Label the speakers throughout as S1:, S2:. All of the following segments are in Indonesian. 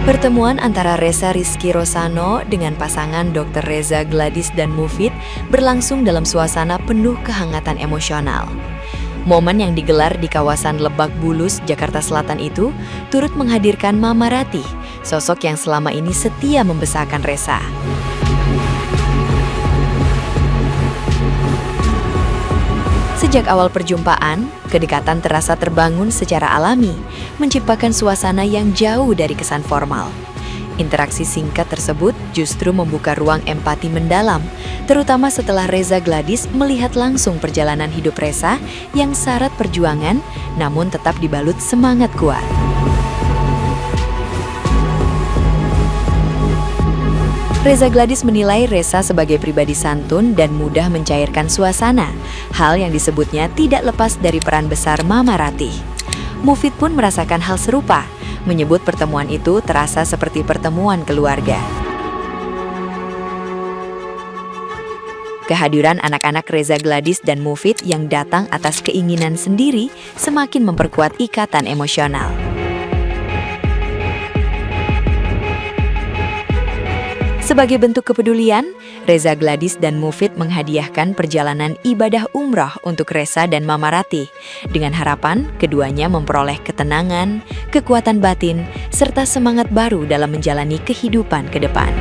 S1: Pertemuan antara Reza Rizky Rosano dengan pasangan Dr. Reza Gladys dan Mufid berlangsung dalam suasana penuh kehangatan emosional. Momen yang digelar di kawasan Lebak Bulus, Jakarta Selatan itu turut menghadirkan Mama Ratih, sosok yang selama ini setia membesarkan Reza. Sejak awal perjumpaan, kedekatan terasa terbangun secara alami, menciptakan suasana yang jauh dari kesan formal. Interaksi singkat tersebut justru membuka ruang empati mendalam, terutama setelah Reza Gladys melihat langsung perjalanan hidup Reza yang syarat perjuangan, namun tetap dibalut semangat kuat. Reza Gladys menilai Reza sebagai pribadi santun dan mudah mencairkan suasana, hal yang disebutnya tidak lepas dari peran besar Mama Ratih. Mufid pun merasakan hal serupa, menyebut pertemuan itu terasa seperti pertemuan keluarga. Kehadiran anak-anak Reza Gladys dan Mufid yang datang atas keinginan sendiri semakin memperkuat ikatan emosional. Sebagai bentuk kepedulian, Reza Gladys dan Mufid menghadiahkan perjalanan ibadah umrah untuk Reza dan Mama Ratih, dengan harapan keduanya memperoleh ketenangan, kekuatan batin, serta semangat baru dalam menjalani kehidupan ke depan.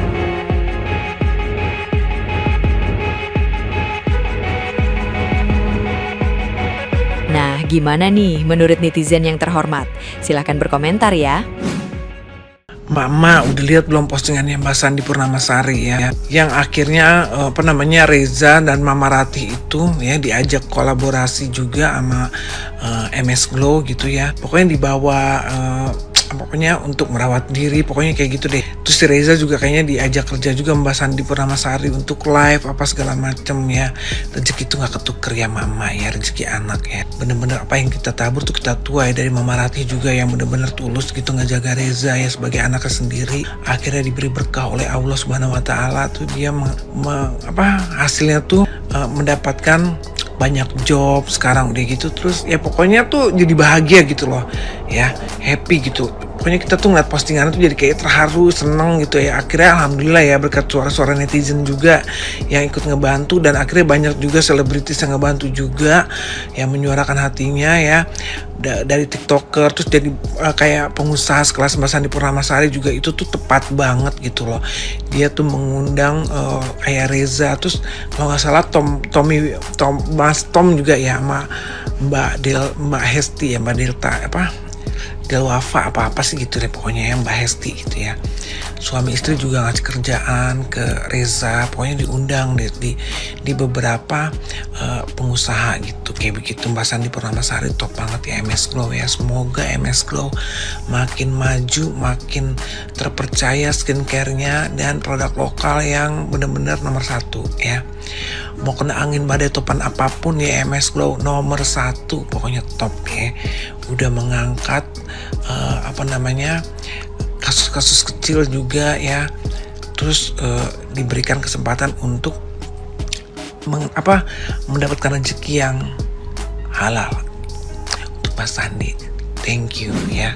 S1: Nah, gimana nih menurut netizen yang terhormat? Silahkan berkomentar ya.
S2: Mama udah lihat belum postingannya Mbak Sandi Purnamasari ya, yang akhirnya Reza dan Mama Ratih itu ya diajak kolaborasi juga sama MS Glow gitu ya. Pokoknya dibawa pokoknya untuk merawat diri, pokoknya kayak gitu deh. Terus si Reza juga kayaknya diajak kerja juga Mbak Sandi Purnamasari untuk live apa segala macem ya. Rezeki itu gak ketuker ya Mama ya, rezeki anak ya. Bener-bener apa yang kita tabur tuh kita tuai. Dari Mama Ratih juga yang bener-bener tulus gitu ngejaga Reza ya sebagai anaknya sendiri. Akhirnya diberi berkah oleh Allah Subhanahu Wa Taala tuh dia hasilnya tuh mendapatkan banyak job sekarang udah gitu. Terus ya pokoknya tuh jadi bahagia gitu loh ya, happy gitu. Pokoknya kita tuh ngeliat postingan tuh jadi kayak terharu, seneng gitu ya. Akhirnya alhamdulillah ya berkat suara-suara netizen juga yang ikut ngebantu, dan akhirnya banyak juga selebritis yang ngebantu juga yang menyuarakan hatinya ya. Dari TikToker terus jadi kayak pengusaha sekelas Mbak Sandi Purnamasari juga itu tuh tepat banget gitu loh. Dia tuh mengundang kayak Reza, terus kalau nggak salah Mas Tom juga ya, sama Mbak Hesti ya, Mbak Delta Delwafa apa sih gitu deh pokoknya ya, Mbak Hesti gitu ya. Suami istri juga ngasih kerjaan ke Reza, pokoknya diundang di beberapa pengusaha gitu kayak begitu. Mbak Sandi Purnamasari top banget ya MS Glow ya. Semoga MS Glow makin maju, makin terpercaya skincare-nya dan produk lokal yang benar-benar nomor 1 ya. Mau kena angin badai topan apapun ya, MS Glow nomor 1 pokoknya top ya. Udah mengangkat kasus-kasus kecil juga ya. Terus diberikan kesempatan untuk mendapatkan rezeki yang halal untuk Mbak Sandi. Thank you ya.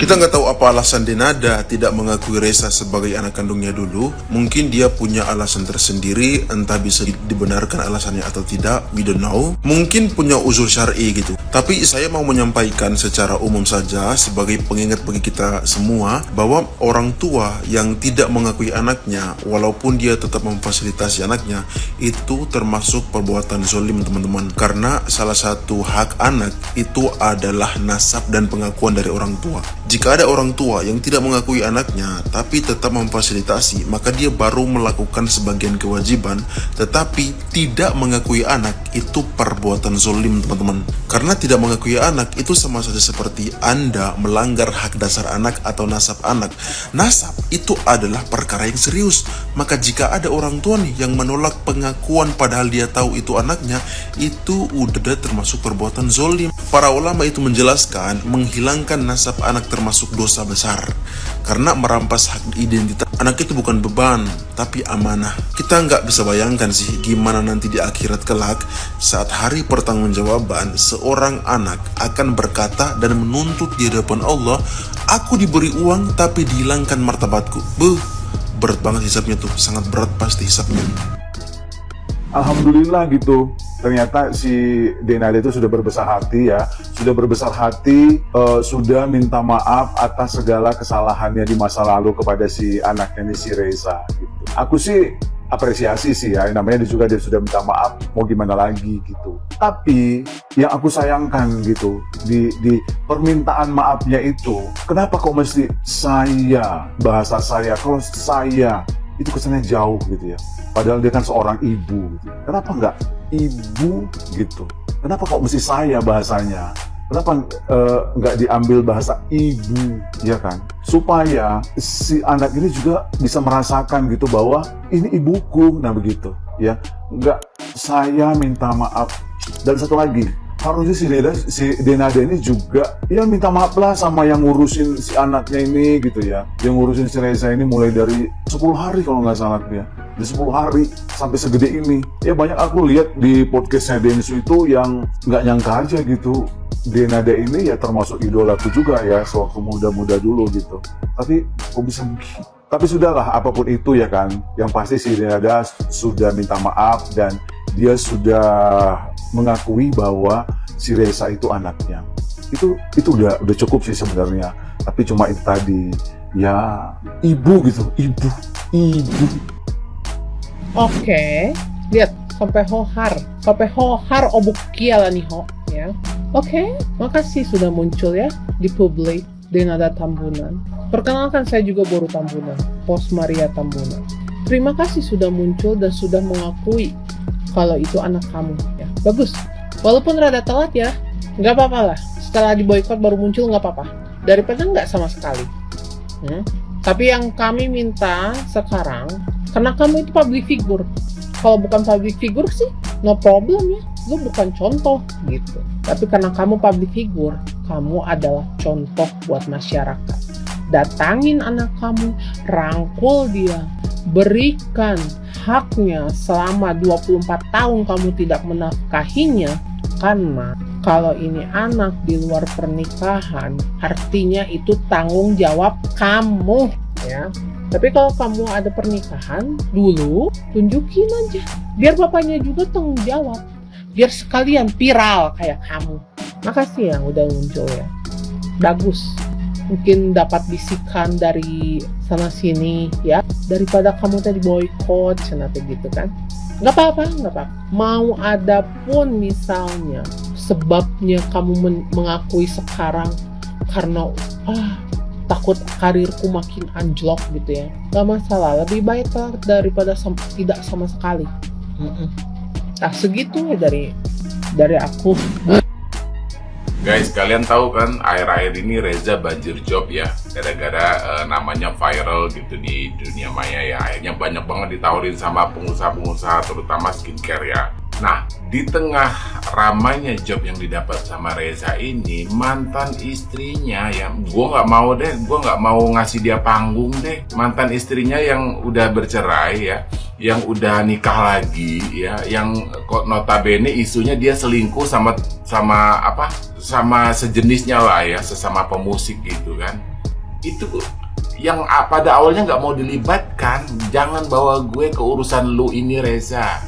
S3: Kita nggak tahu apa alasan Denada tidak mengakui Reza sebagai anak kandungnya dulu. Mungkin dia punya alasan tersendiri, entah bisa dibenarkan alasannya atau tidak, we don't know. Mungkin punya uzur syar'i gitu. Tapi saya mau menyampaikan secara umum saja sebagai pengingat bagi kita semua bahwa orang tua yang tidak mengakui anaknya walaupun dia tetap memfasilitasi anaknya itu termasuk perbuatan zolim teman-teman. Karena salah satu hak anak itu adalah nasab dan pengakuan dari orang tua. Jika ada orang tua yang tidak mengakui anaknya tapi tetap memfasilitasi, maka dia baru melakukan sebagian kewajiban tetapi tidak mengakui anak, itu perbuatan zolim teman-teman. Karena tidak mengakui anak itu sama saja seperti Anda melanggar hak dasar anak atau nasab anak. Nasab itu adalah perkara yang serius. Maka jika ada orang tua nih yang menolak pengakuan padahal dia tahu itu anaknya, itu udah termasuk perbuatan zolim. Para ulama itu menjelaskan menghilangkan nasab anak termasuk dosa besar. Karena merampas hak identitas anak itu bukan beban, tapi amanah. Kita nggak bisa bayangkan sih gimana nanti di akhirat kelak saat hari pertanggungjawaban seorang anak akan berkata dan menuntut di hadapan Allah, aku diberi uang tapi dihilangkan martabatku. Berat banget hisapnya tuh, sangat berat pasti hisapnya.
S4: Alhamdulillah gitu, ternyata si Denada itu sudah berbesar hati ya, sudah minta maaf atas segala kesalahannya di masa lalu kepada si anaknya si Reza gitu. Aku sih apresiasi sih ya, namanya dia sudah minta maaf, mau gimana lagi gitu. Tapi yang aku sayangkan gitu, di permintaan maafnya itu, kenapa kok mesti saya, bahasa saya, kalau saya itu kesannya jauh gitu ya. Padahal dia kan seorang ibu gitu. Kenapa nggak ibu gitu? Kenapa kok mesti saya bahasanya? Kenapa nggak diambil bahasa ibu, ya kan? Supaya si anak ini juga bisa merasakan gitu bahwa ini ibuku, nah begitu, ya. Nggak saya minta maaf. Dan satu lagi, harusnya si Denada ini juga ya minta maaf lah sama yang ngurusin si anaknya ini gitu ya. Yang ngurusin si Reza ini mulai dari 10 hari kalau nggak salah ya. Di 10 hari sampai segede ini. Ya banyak aku lihat di podcastnya Densu itu yang nggak nyangka aja gitu. Denada ini ya termasuk idolaku juga ya, sewaktu muda-muda dulu gitu. Tapi kok bisa begini? Tapi sudahlah, apapun itu ya kan. Yang pasti si Denada sudah minta maaf dan dia sudah mengakui bahwa si Reza itu anaknya. Itu udah cukup sih sebenarnya. Tapi cuma itu tadi, ya ibu gitu, ibu.
S5: Oke, lihat sampai hohar obuk kiala nih ho ya. Oke, makasih sudah muncul ya di publik Denada Tambunan. Perkenalkan, saya juga Boru Tambunan, Pos Maria Tambunan. Terima kasih sudah muncul dan sudah mengakui kalau itu anak kamu ya. Bagus, walaupun rada telat ya, nggak apa-apa lah. Setelah diboykot baru muncul nggak apa-apa, daripada nggak sama sekali. Tapi yang kami minta sekarang, karena kamu itu public figure. Kalau bukan public figure sih, no problem ya. Lu bukan contoh gitu. Tapi karena kamu public figure, kamu adalah contoh buat masyarakat. Datangin anak kamu, rangkul dia, berikan haknya selama 24 tahun kamu tidak menafkahinya. Karena kalau ini anak di luar pernikahan, artinya itu tanggung jawab kamu ya. Tapi kalau kamu ada pernikahan dulu, tunjukin aja. Biar bapaknya juga tanggung jawab. Biar sekalian viral kayak kamu. Makasih yang udah muncul ya. Bagus. Mungkin dapat bisikan dari sana sini ya. Daripada kamu tadi boykot, senate gitu kan. Nggak apa-apa. Mau ada pun misalnya sebabnya kamu mengakui sekarang karena takut karirku makin anjlok gitu ya. Gak masalah, lebih baik daripada tidak sama sekali. Nah segitu ya dari aku.
S6: Guys, kalian tahu kan akhir-akhir ini Reza banjir job ya, gara-gara namanya viral gitu di dunia maya ya. Akhirnya banyak banget ditawarin sama pengusaha-pengusaha, terutama skincare ya. Nah, di tengah ramainya job yang didapat sama Reza ini, mantan istrinya yang gue nggak mau ngasih dia panggung deh. Mantan istrinya yang udah bercerai ya, yang udah nikah lagi ya, yang kok notabene isunya dia selingkuh sama sejenisnya lah ya, sesama pemusik gitu kan. Itu yang pada awalnya nggak mau dilibatkan. Jangan bawa gue ke urusan lu ini Reza.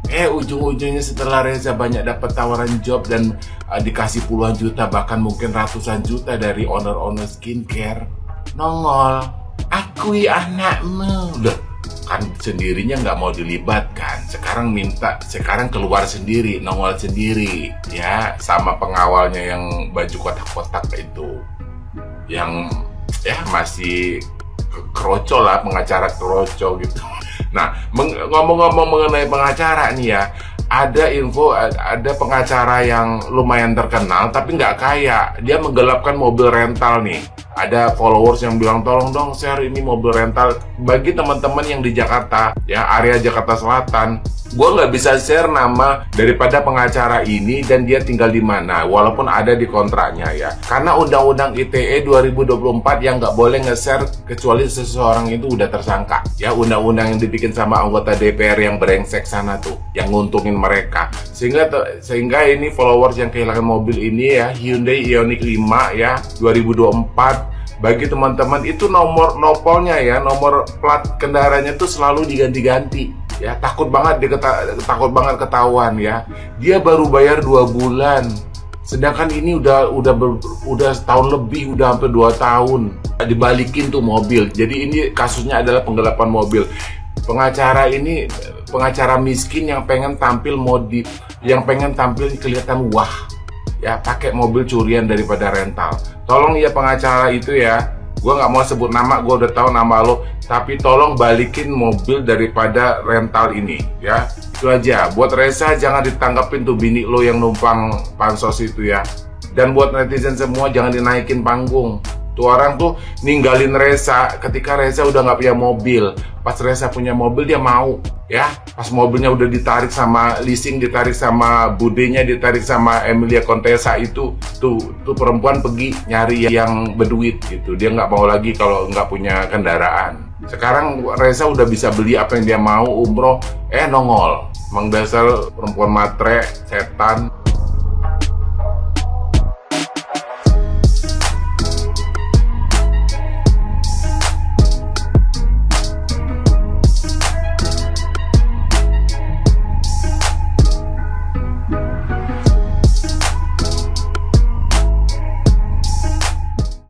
S6: Ujung-ujungnya setelah Reza banyak dapat tawaran job dan dikasih puluhan juta, bahkan mungkin ratusan juta dari owner-owner skincare, nongol, akui anakmu. Udah, kan sendirinya nggak mau dilibatkan. Sekarang keluar sendiri, nongol sendiri, ya, sama pengawalnya yang baju kotak-kotak itu, yang ya masih kroco lah, pengacara kroco gitu. Nah, ngomong-ngomong mengenai pengacara nih ya, ada info, ada pengacara yang lumayan terkenal tapi nggak kaya. Dia menggelapkan mobil rental nih. ada followers yang bilang tolong dong share ini mobil rental. Bagi teman-teman yang di Jakarta, ya area Jakarta Selatan, gue nggak bisa share nama daripada pengacara ini dan dia tinggal di mana, walaupun ada di kontraknya ya. Karena Undang-Undang ITE 2024 yang nggak boleh nge-share kecuali seseorang itu udah tersangka. Ya, undang-undang yang dibikin sama anggota DPR yang brengsek sana tuh, yang nguntungin mereka. Sehingga ini followers yang kehilangan mobil ini ya, Hyundai Ioniq 5 ya, 2024. Bagi teman-teman itu nomor nopolnya ya, nomor plat kendaraannya tuh selalu diganti-ganti. Ya, takut banget ketahuan ya. Dia baru bayar 2 bulan. Sedangkan ini udah setahun lebih, udah hampir 2 tahun dibalikin tuh mobil. Jadi ini kasusnya adalah penggelapan mobil. Pengacara ini pengacara miskin yang pengen tampil modif, yang pengen tampil kelihatan wah. Ya, pakai mobil curian daripada rental. Tolong ya pengacara itu ya, gue nggak mau sebut nama, gue udah tahu nama lo, tapi tolong balikin mobil daripada rental ini ya. Itu aja. Buat Reza jangan ditanggapin tuh bini lo yang numpang pansos itu ya. Dan buat netizen semua jangan dinaikin panggung. Tuh orang tuh ninggalin Reza ketika Reza udah nggak punya mobil. Pas Reza punya mobil dia mau ya. Pas mobilnya udah ditarik sama leasing, ditarik sama budenya, ditarik sama Emilia Contessa itu, tuh perempuan pergi nyari yang berduit gitu. Dia nggak mau lagi kalau nggak punya kendaraan. Sekarang Reza udah bisa beli apa yang dia mau, umroh, nongol. Emang dasar perempuan matre, setan.